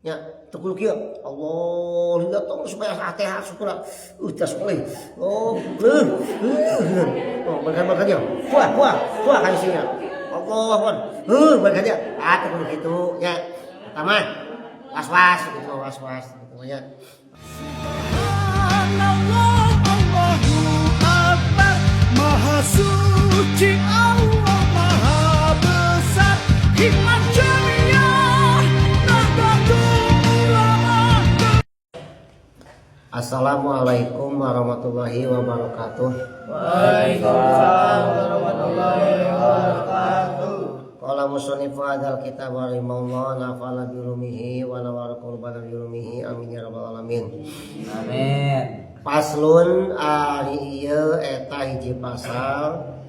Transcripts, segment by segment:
Ya, tukul kieu. Allah, lihat tong supaya Fatihah syukur. Tas boleh. Oh, oh, makan dia. Puah kan isinya. Allah, makan dia. Tukul gitu ya. Pertama, was-was gitu, was-was gitu ya. Subhanallah, Allahu Akbar, Maha Suci Allah, Maha Besar, hikmat jamiah, Nahdlatul Ulama. Assalamualaikum warahmatullahi wabarakatuh. Waalaikumsalam warahmatullahi wabarakatuh. Qala musannifu hadzal kitab wa rahimallahu nafa'ana bi ulumihi wa nawara qurbana bi ulumihi amin ya rabbal alamin. Amin. Paslun ari ieu eta hiji pasal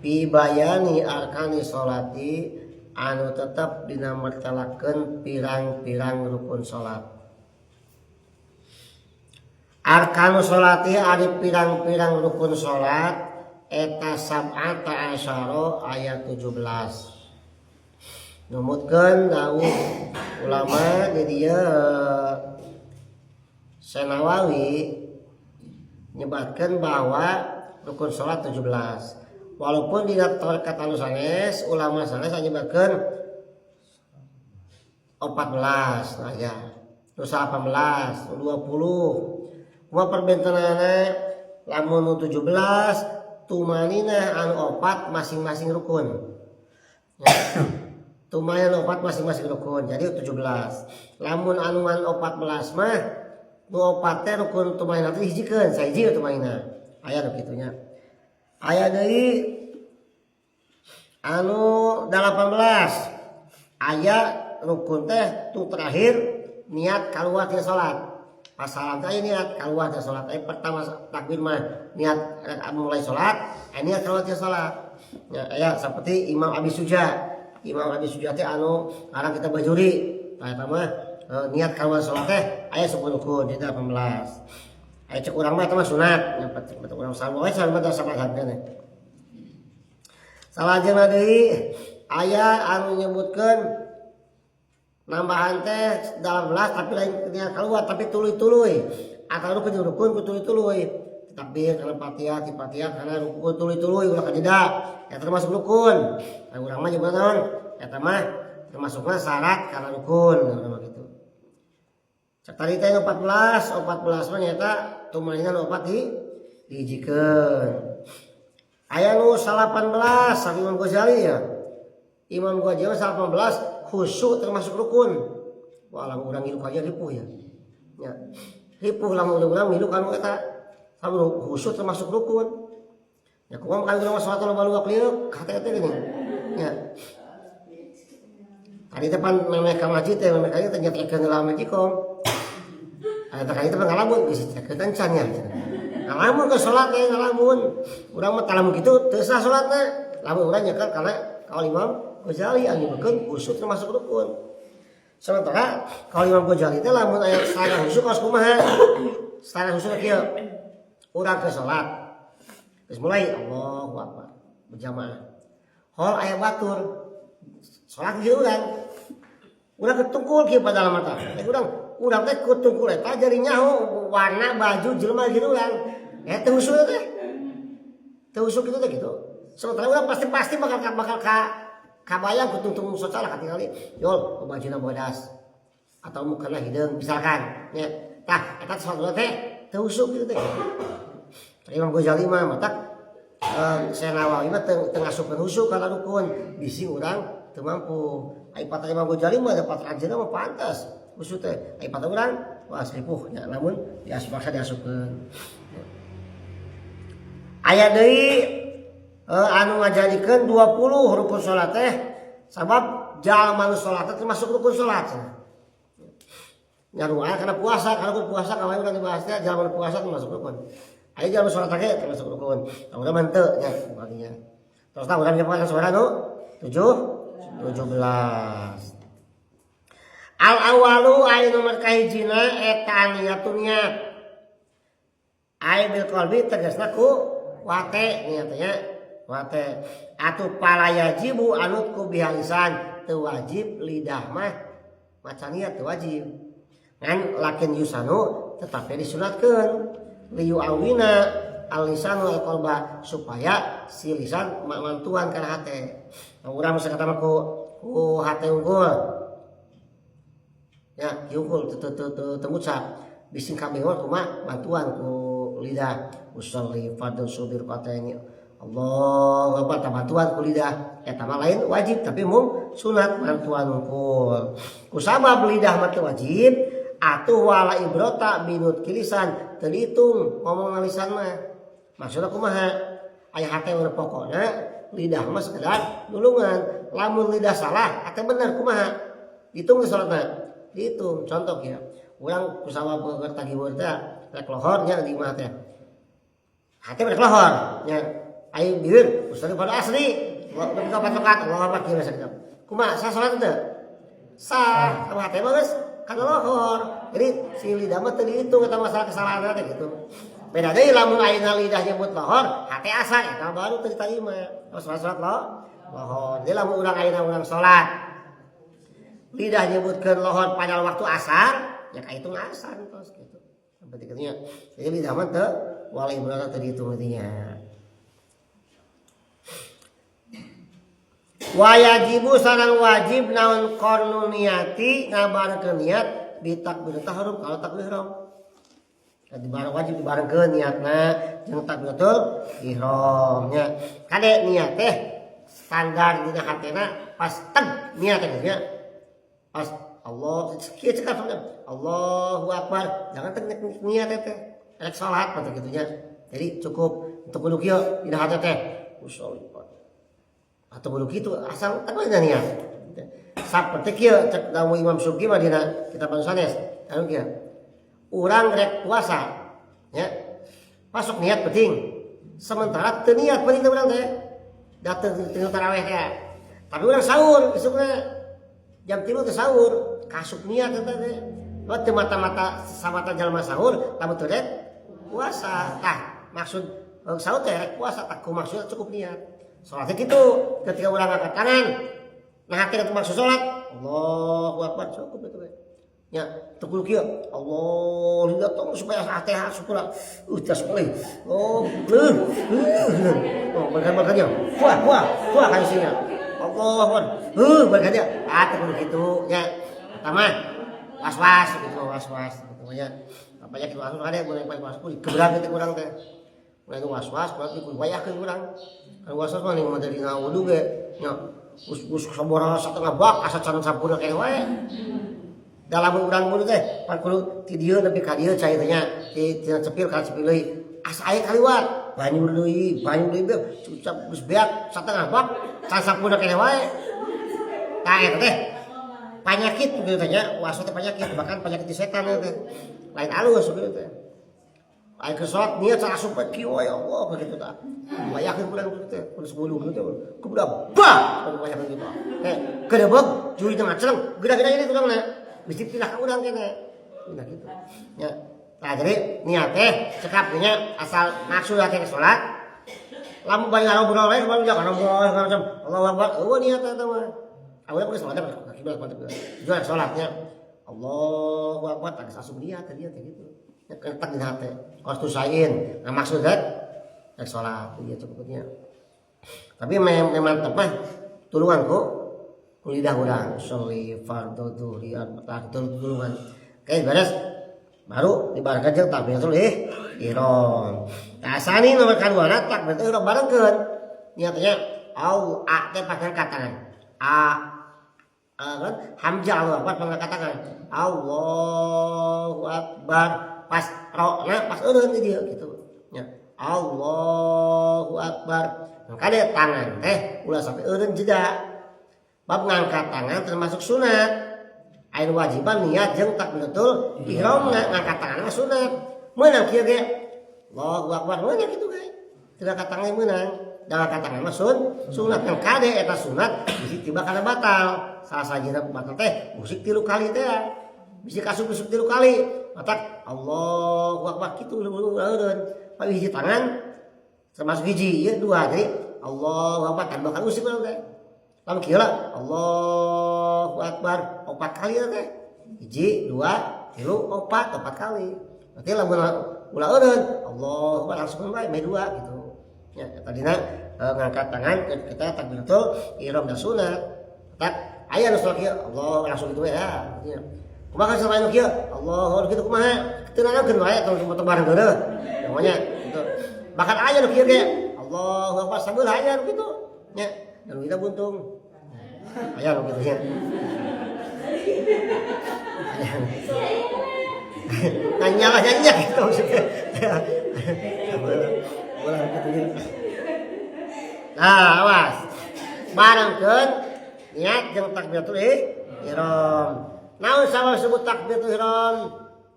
pi bayani arkani sholati anu tetep dina martalakeun pirang-pirang rukun salat. Arkanu sholati ari pirang-pirang rukun salat eta sab'ata asyara ayat 17. Numutkeun dawuh ulama di dieu Senawawi nyebatkeun bahwa rukun salat 17. Walaupun di kata nu sanes ulama sanes nyebatkeun 14 nah ya. Nu 18, 20. Kuma perbentenana lamun 17 tumanina anu 4 masing-masing rukun. Tumayan 4 masing-masing rukun jadi 17. Lamun anuan 14 mah nu 4 teh rukun tumayan teh hijikeun sahiji tumayna. Aya nu kitunya. Aya deui anu 18. Aya rukun teh tu terakhir niat kaluar tina salat. Pas salam teh niat kaluar tina salat. Pertama takbir mah niat mulai salat, niat kaluar tina salat. Ya, aya seperti Imam Abi Suja. Imam Abi Suja teh anu arang kita bajuri. Tah eta mah niat kaluar salat teh aya 10 rukun jadi 18. Aya cek urang mah eta mah sunat, nya betul urang salmo we salmo teh sabaraha keneh. Salajengna deui aya anu nyebutkeun nambahan teh 18 tapi lain niat kaluar tapi tuluy-tuluy. Atawa rukun ku tuluy-tuluy. Takbir kana Fatihah, ti Fatihah kana rukun tuluy-tuluy ulah kadida. Eta termasuk rukun. Urang mah nyebut naon? Eta mah termasukna syarat kana rukun urang mah kitu. Cek tadi teh 14 mah nyata tumaina 4 dihijikeun. Aya nu 18 sa Imam Ghazali ya. Imam Ghazali 18 khusyuk termasuk rukun. Wah lamun urang ngilu aja ripuh ya. Ya. Ripuh lamun urang ngilu kanu eta sabu khusyuk termasuk rukun. Ya kumaha kan urang salat loba-loba kliuk kata teh gini. Ya. Tadi teh pan memeh ka masjid teh memeh kaya teh nyetrikeun heula majikom. Eta kaya teh ngalamun geus cekeun can nya. Ngalamun ke salat teh ngalamun. Urang mah talamun kitu teu sah salatna. Lamun urang nyekel kana kaul Imam Ghazali anu nyebutkeun khusyuk termasuk rukun. Sementara kaul Imam Ghazali teh lamun aya setengah khusyuk harus kumaha? Setengah khusyuk kieu. Urang ke salat. Terus mulai Allahu Akbar berjamaah. Hol aya batur. Salat kieu urang. Urang ketungkul kieu pada mata. Urang teh kutungkul eta jadi nyaho warna baju jelema kieu urang. Teu usul teh. Teu usul kitu teh gitu. Sementara urang pasti bakal kabayang kutung-tung socal katingali. Yol bajuna bodas atau mukana hideung misalkan nya. Tah eta salat teh teu usul kitu teh. Imam Ghazali mah matak Senawawi mah teu ngasupkeun khusyuk kana rukun, bisi urang teu mampu. Ai patah Imam Ghazali mah dapat anjeunna mah pantas khusyuk teh. Ai patah urang wah seripuh nya lamun diasupkeun. Aya deui anu ngajadikeun 20 rukun salat teh sabab jalma nu salat teh termasuk rukun salat. Nyaruah kana puasa, kana puasa kamari urang dibahas teh jalma puasa termasuk rukun. Ayo jangan sholat lagi termasuk rukun. Udah mantep ya baginya. Terus tahu kan nyepakan suara nu 17. Al awalu ay nomor kahijina eta niatun niat. Ay bil qalbi tegasna ku wate niatnya wate. Atu palayajibu anut ku bihalisan teu wajib lidah mah maca niat teu wajib ngan lakin yusanu tetapi disunatkeun liyu awina al-lisanu al-qalba supaya si lisan mantuan kana hate. Nah, urang masa kata ku hate unggul. Ya, unggul teu ngucap. Bising kabeh kumaha bantuan ku lidah. Usolli fardhu subir qataini. Allahu akbar bantuan ku lidah. Eta mah lain wajib tapi mung sunat bantuan unggul. Ku sabab lidah mah teu wajib atuh wala ibrota binut kilisan teu dihitung ngomong lisan mah. Maksudnya kumaha aya hate urang pokokna lidah mah sekedar nulungan lamun lidah salah hate bener kumaha dihitung salatna dihitung contoh ya urang kusama beungeut tagih teh rek lohor nya di imah teh hate rek lohor nya aya bibir ustaz pada asli buka patokan Allah apa kira sakitu kumaha sah salat teh sah sama hate mah geus kana lohor jadi si lidah mah teu dihitung eta masalah kesalahan teh gitu. Beda deui lamun ayeuna lidah nyebut lohor, hate asa eta baru teu ditarima. Salat lohor. Jadi lamun urang ayeuna urang salat lidah nyebutkeun lohor pada waktu asar, ya kahitung asar tos gitu. Berarti katanya jadi lidah mah teu wala ibrata teu dihitung intinya. Wa yajibu sareng wajib naon qarnu niati ngabarkeun niat bitakbir tahrum kalau takbir ihram. Dibareng wajib dibarengkeun niatna jeung takbiratul ihram nya. Kade niat teh standar dina hatena pas teg niat teh nya. Pas Allah kieu cekap Allahu akbar jangan teg niat teh rek salat mah kitu nya. Jadi cukup untuk kudu kieu dina hate teh usolli atau kudu kitu asal teg niat. Saperti kieu cek dawu Imam Subki mah dina kitab sanes anu kieu. Urang rek puasa ya masuk niat penting sementara teu niat penting teh urang teh datang teu tarawih teh tapi urang sahur besokna jam 3 teh sahur kasuk niat eta teh teu mata-mata samata jalma sahur lamun teu rek puasa tah maksud sahur teh rek puasa tak maksud cukup niat salat kitu ketika urang angkat tangan nah hati maksud salat Allahu akbar cukup itu ya tekul kieu Allah lihat tong supaya hati syukur tas boleh oh berkan-berkannya puah kan isinya Allah berkannya tekul kitu ya pertama was-was gitu gitu ya apanya kitu asuh ada boleh was-was keberat teh urang teh mulai was-was berarti kudu wayahkeun urang kan was-was mah ning dari wudu ge nya us sabaraha satengah bak asa can sampurna kene wae dalam urang mulut teh pan kudu ti dieu nepi ka dieu cai teh nya ti cepil ka cepil deui asa aya kaliwat banyu deui cucap geus beak satengah bak can sampurna kene wae tah eta teh panyakit kitu teh nya wasa teh panyakit bahkan penyakit setan teh lain alus kitu teh aya ke salat niat asa supaya kieu ya Allah begitu tah bayakeun urang kitu teh kudu 10 kitu kubudak bah bayakeun kitu kedebeg juri tengah cereng geda-geda ini urangna mesti pindah ke urang kene. Pindah gitu. Ya. Nah, jadi niat teh cekap nya asal maksud hate ke salat. Lamun bari ngobrol we baru jangan ngobrol macam Allahu Akbar. Oh niat eta mah. Awalnya kudu salat ka kiblat mantep. Jual salatnya Allahu Akbar tak asup niat teh gitu. Ya kentak di hate. Kos tusain. Nah maksud rek salat ieu cukupnya. Tapi memang tepah tulungan kok kulidah urang sholli fardhu dhuhri taktul tulungan kayak beres baru dibarengkeun jeung takbiratul ihram. Nah sani nomor kaduana takbiratul ihram barengkeun niatnya au a teh pas ngangkat tangan kan hamzah Allahu akbar pas ngangkat tangan Allahu akbar pas rona pas eureun di dieu gitu nya Allahu akbar kade tangan teh ulah sampai eureun jeda. Bab ngangkat tangan termasuk sunat. Ain wajiban niat jeung takbiratul ihram ngangkat tangan mah sunat. Meunang kieu ge. Allahu akbar meunang kitu ge. Teu ngangkat tangan meunang. Da ngangkat tangan mah sunat yang kade eta sunat bisi tiba kana batal. Salah sajina batal teh musik 3 kali teh. Bisi kasuk 3 kali. Matak Allahu akbar kitu eureun. Paling hiji tangan termasuk hiji ieu 2 jadi Allahu akbar tambahkan musik urang teh. Lalu kira Allahu Akbar 4 kali teh hiji 2 3 4 kali berarti lamun ulah eureun Allahu Akbar langsung bae 2 gitu ya tadina ngangkat tangan kita takbiratul ihram dan sunat tak aya nu salat kieu Allah langsung gitu ya kumaha sama anu kieu Allahu gitu kumaha tenangkeun wae tong foto bareng heureuh namanya gitu bahkan aya nu kieu ge Allahu Akbar sambil aya nu kitu nya anu kita buntung aya nu kitu nya nanya lah nanya gitu maksudnya boleh gitu nah awas barengkeun niat jeung takbiratul ihram naon sabab disebut takbiratul ihram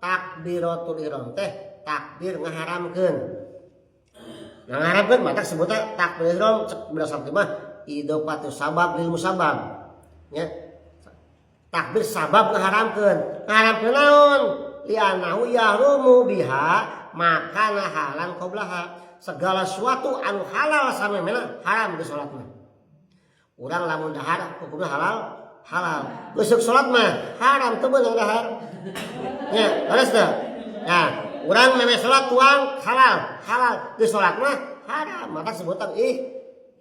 takbiratul ihram teh takbir ngaharamkeun ngaharamkeun mah tak sebutna takbiratul ihram cek berdasarkan mah idopatus sabab lil musabab nya takbir sabab ngaharamkeun naon li'annahu yahrumu biha maka halan qablaha segala sesuatu anu halal samemena haram di salat mah urang lamun dahar hukumna halal geus salat mah haram teu beunang dahar nya beres teu nah urang meme salat tuang halal di salat mah haram maka sebutan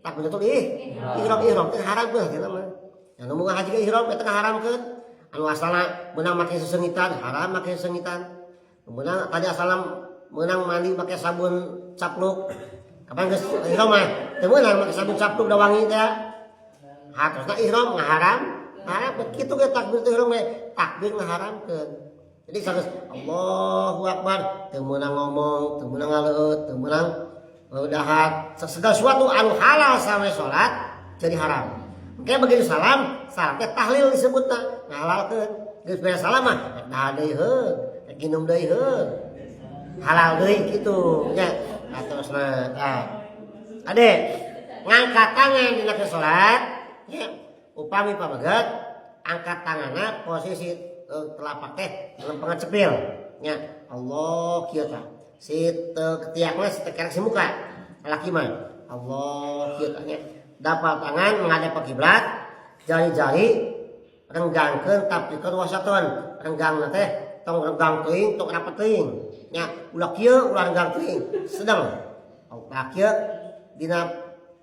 takbiratul ihram teh haram beunang kita mah anu mun haji ke ihram eta haramkeun anu asalna meunang make sesengitan haram make sesengitan meunang tadi asalna meunang mandi make sabun capluk kapan geus ihram mah teu meunang make sabun capluk da wangi teh harusna ihram ngaharam kitu ge takbir ihram we takbir ngaharamkeun jadi sageus Allahu Akbar teu meunang ngomong teu meunang ngaleut teu meunang dahar segala sesuatu anu halal sampai salat jadi haram oke begitu salam teh tahlil disebutna ngahalalkeun geus beres salam mah dah deui heuh ginum deui heuh halal deui kitu nya atusna ade ngangkat tangan dina ke salat nya upami pamegat angkat tanganna posisi telapak teh lempengan cepil nya Allah kieu tah si ketiakna si tekerek si muka laki mah Allah kieu tah nya dapal tangan menghadap ke kiblat jari-jari renggangkeun tapi keur wasaton renggangna teh tong renggang teuing tong rapet teuing nya ulah kieu ulah renggang teuing sedang ulah kieu dina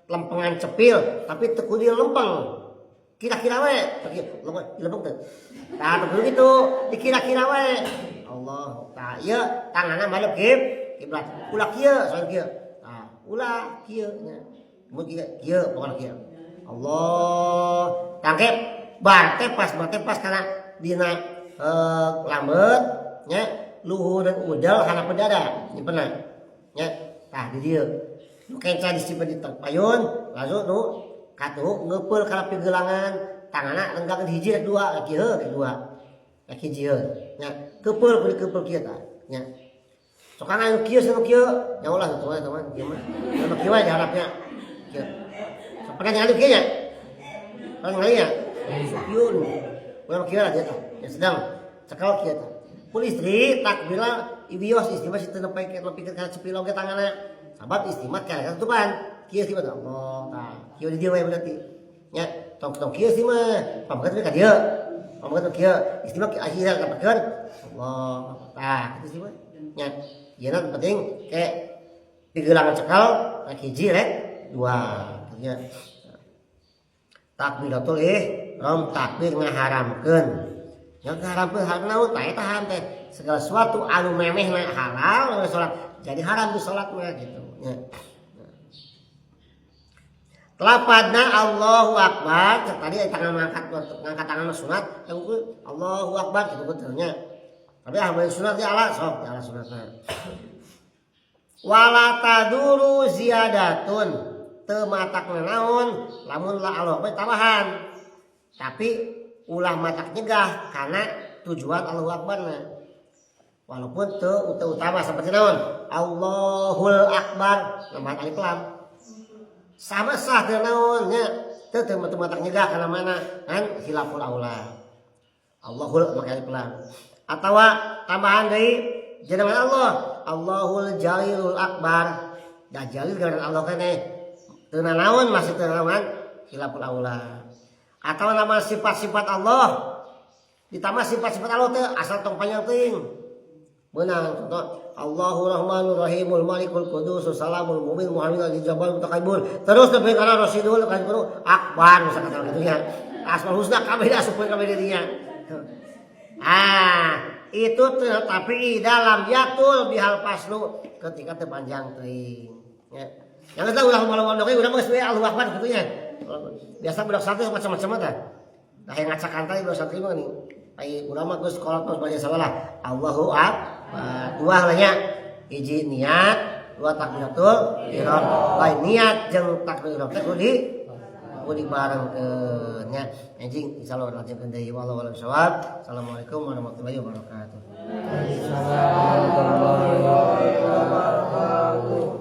lempengan cepil tapi teu kudu lempeng kira-kira we lempeng teh tah teu kitu dikira-kira we Allah tah ieu tanganna madep kiblat ulah kieu soal kieu tah ulah kieu nya mun kieu pokona kieu Allah tangkep bar tepas kana dina lambeut nya luhur dan udel kana pedada nyimpenna nya tah di dieu nu kenca disimpen di payun lalu nu katuh ngeupeul kana pigelangan tanganna lenggang hiji rek dua laki heuh rek dua laki hiji heuh nya keupeul kudu keupeul kieu tah nya sok kana anu kieu sanu kieu nya ulah teman-teman kieu mah anu kieu we diharapnya kieu sok pernah ngalih kieu nya pernah ngalih nya kieu nu urang kieu lah dia tah ya sedang cekal kieu tah pun istri takbirlah ibios istri mah situ nepikeun kana cepil oge tanganna sabat istimat kana tutupan kieu sih Allah tah kieu di dieu we berarti nya tong kieu sih mah pamegat we ka dieu pamegat kieu istri mah akhirna dapekeun Allah tah kitu sih mah nya ieu penting ke pigelangan cekal hiji rek dua nya takbiratul ihram takbir ngaharamkeun yang ngaharamkeun hal naon tah eta haram teh segala sesuatu anu memehna halal anu salat jadi haram di salat mah gitu nya lapadna Allahu Akbar tadi tangan ngangkat tangan sunat Allahu Akbar gitu betulnya tapi ahli sunat di ala sok di ala sunatna wala taduru ziyadatun teu matakna naon lamun la Allah bae tambahan tapi ulah matak nyegah karena tujuan Allahu Akbarna walaupun teu utama seperti naon Allahul Akbar nambahan alif lam sama sah teu naon nya teu matak nyegah kana mana kan khilaful aula Allahul make alif lam atawa tambahan deui jenengan Allah Allahul Jalilul Akbar da jalil dengan Allah keneh teu naon masih teu naon khilaful aula atau nama sifat-sifat Allah Ditambah sifat-sifat Allah teh asal tong panjang teuing. Beunang contoh Allahur Rahmanur Rahimul Malikul Qudus Salamul Mu'min Muhammadul Jabbar Mutakabbir. Terus nepi kana Rasidul kan kudu Akbar misalkan kitu nya. Asmaul Husna kabeh asup kabeh dirinya. Itu tapi dalam yatul bihal paslu ketika teu panjang teuing. Ya. Yang kita ulah malu-malu ge urang geus we Allahu Akbar kitu nya. Biasa budak santri macam-macam tah. Nah yang ngacakan tadi budak santri mah nih. Ai urang mah geus sekolah terus baca salah. Allahu Akbar. Dua lah nya. Hiji niat, dua takbiratul ihram. Lain niat jeung takbiratul ihram teh kudu barengkeun nya. Anjing insyaallah lanjutkeun deui wallahu a'lam bishawab. Assalamualaikum warahmatullahi wabarakatuh. Waalaikumsalam warahmatullahi wabarakatuh.